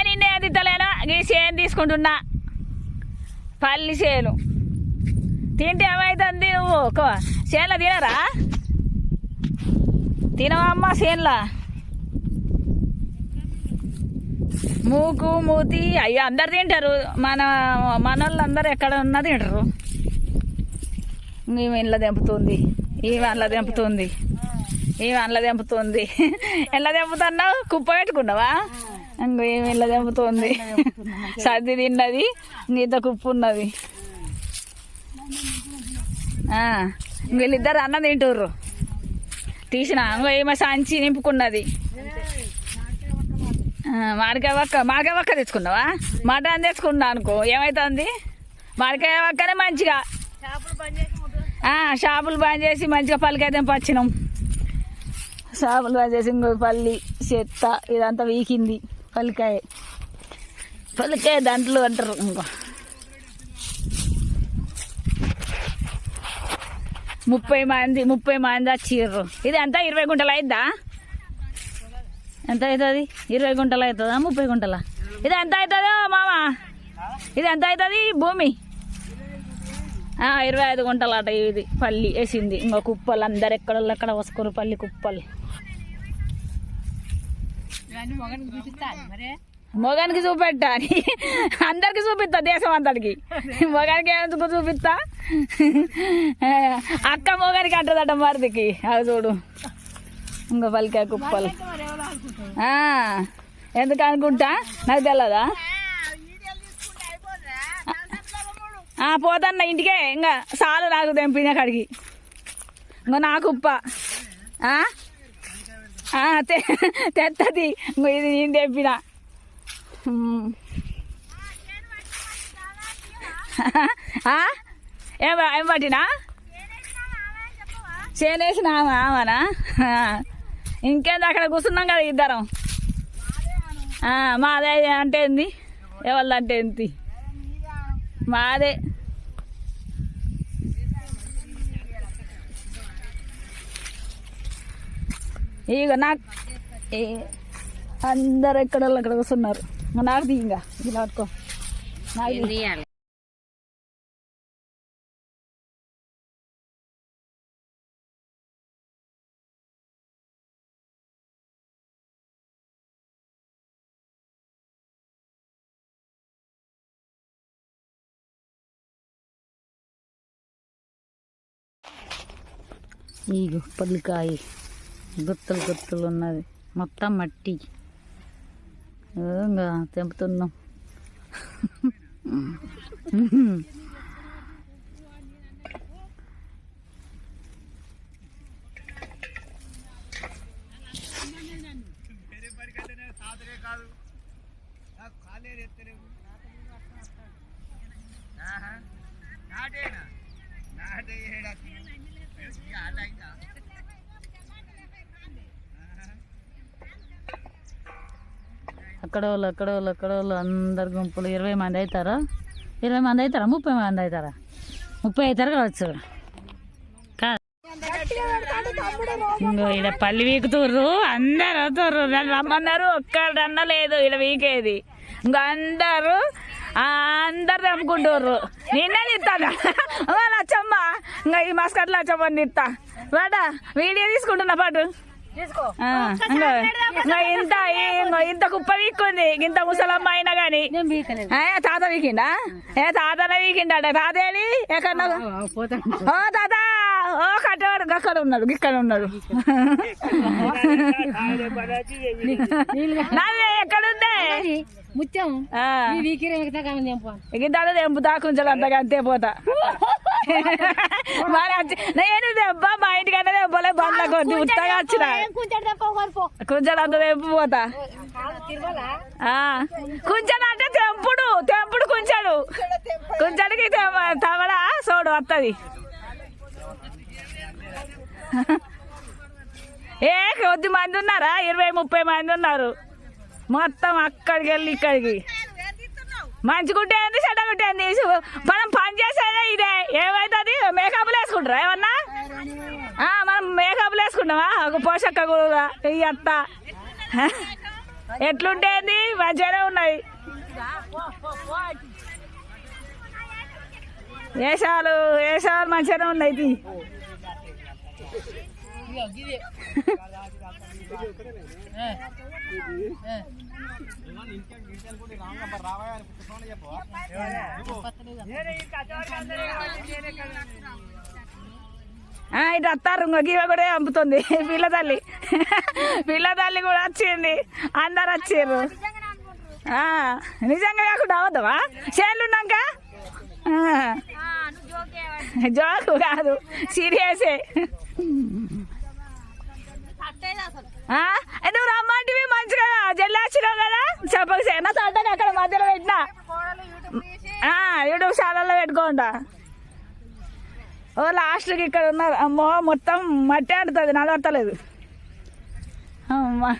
నిన్నే తిత్తలేనా ఈ చేను తీసుకుంటున్నా పల్లి చేను తింటే ఏమైతుంది నువ్వు చేనులో తినరా తినవమ్మా చేనులా మూకు మూతి అయ్యో అందరు తింటారు మన అందరు ఎక్కడ ఉన్నా తింటారు ఈమె ఇంట్లో తెంపుతుంది ఈమె అందులో తెంపుతుంది ఈమె అందులో తెంపుతుంది ఎలా తెంపుతున్నావు కుప్ప పెట్టుకున్నావా ఇంకో ఈమె ఇంట్లో తెంపుతుంది సర్ది తిన్నది ఇంత కుప్పు ఉన్నది వీళ్ళిద్దరు అన్నం తింటుర్రు తీసిన ఇంకో ఈమె సంచి నింపుకున్నది మామిడికాయ వక్క తెచ్చుకున్నావా మటన్ తెచ్చుకున్నా అనుకో ఏమవుతుంది మామిడికాయ వక్కనే మంచిగా షాపులు బంద్ చేసి మంచిగా పల్లికాయ తెంపచ్చినాం షాపులు బంద్ చేసి ఇంకో పల్లి చెత్త ఇదంతా వీకింది పల్లికాయ దంటలు అంటారు ఇంకో 30 మంది వచ్చిర్రు ఇది అంతా 20 గుంటలు అయిద్దా ఎంత అవుతుంది 20 గుంటలు అవుతుందా 30 గుంటల ఇది ఎంత అవుతుందో మామ ఇది ఎంత అవుతుంది భూమి 25 గుంటలు అట ఇది పల్లి వేసింది ఇంకో కుప్పలు అందరు ఎక్కడ వసుకోరు పల్లి కుప్పలు మొగానికి చూపెట్టా అందరికి చూపిస్తా దేశం అంతటికి మొగానికి ఎందుకు చూపిస్తా అక్క మొగానికి అంటదట మరిదికి అవి చూడు ఇంకో పల్లికాయ కుప్పలు ఎందుకు అనుకుంటా నాకు తెలదా పోతాన్న ఇంటికే ఇంకా చాలు నాకు తెంపిన కాడికి ఇంకో నా కుప్ప తెత్తది ఇంకో ఇది నేను తెంపిన ఏం పట్టినా చేనేసిన ఆమనా ఇంకేంది అక్కడ కూర్చున్నాం కదా ఇద్దరం మాదే అంటే ఏంది ఎవరిదంటే ఏంటి మాదే ఇక నాకు అందరు ఎక్కడ కూర్చున్నారు నాకు తీ ఇంకా ఇలా పట్టుకో నాకు తీయాలి ఇగో పల్లికాయ గుత్తులు ఉన్నది మొత్తం మట్టి ఇంకా తెంపుతున్నాం అక్కడ వాళ్ళు అందరు గుంపులు 20 మంది అవుతారా 30 మంది అవుతారా 30 అవుతారు కావచ్చు ఇంకో ఇక్కడ పల్లి వీకుతుర్రు అందరు అవుతారు రమ్మన్నారు ఒక్కడన్నా లేదు ఇక్కడ వీకేది ఇంకో అందరు తెంపుకుంటారు నిన్నే తిస్తాను లచ్చమ్మ ఇంకా ఈ మస్కట్లో లచ్చమ్మని తిస్తా వాడా వీడియో తీసుకుంటున్నా పాటు ఇంత కుప్ప వీక్కుంది ఇంత ముసలమ్మ అయినా గాని తాత వీకిండా తాతనే వీకిండా తాతేడి ఎక్కడ తాత కట్టవాడు అక్కడ ఉన్నాడు ఇక్కడ ఉన్నాడు ఎక్కడుందే ముత్యం తెంపుతా కొంచెం అంతగా అంతే పోతా నేను దెబ్బ మా ఇంటికన్నా దెబ్బలే బండ్ల కొద్ది ఉత్తగా వచ్చిన కొంచెం అంత తెంపిపోతా కొంచెం అంటే తెంపుడు కొంచెడికి తవడ సోడు వస్తుంది కొద్ది మంది ఉన్నారా 20-30 మంది ఉన్నారు మొత్తం అక్కడికి వెళ్ళి ఇక్కడికి మంచి కుట్టేది చెడ్డ కుట్టేది మనం పని చేసేదే ఇదే ఏమవుతుంది మేకప్లు వేసుకుంటారా ఏమన్నా మనం మేకప్లు వేసుకుంటామా ఒక పోషక కూడా అత్త ఎట్లుంటేది మంచిగానే వేషాలు వేషాలు మంచిగానే ఉన్నాయి. ఇటు వస్తారు గీవ కూడా పంపుతుంది. పిల్ల తల్లి కూడా వచ్చింది. అందరు వచ్చారు. నిజంగా కాకుండా అవద్దవా చేనులున్నాక? జోకు కాదు, సీరియసే. నువ్వు రమ్మంటివి మంచిగా జల్లి వచ్చినావు కదా. చెప్పక తండ్రి అక్కడ మధ్యలో పెట్టినా యూట్యూబ్ ఛానల్లో పెట్టుకోండా. ఓ లాస్ట్కి ఇక్కడ ఉన్నారు. అమ్మో మొత్తం మట్టి ఆడుతుంది, నడవట్టలేదు. అమ్మా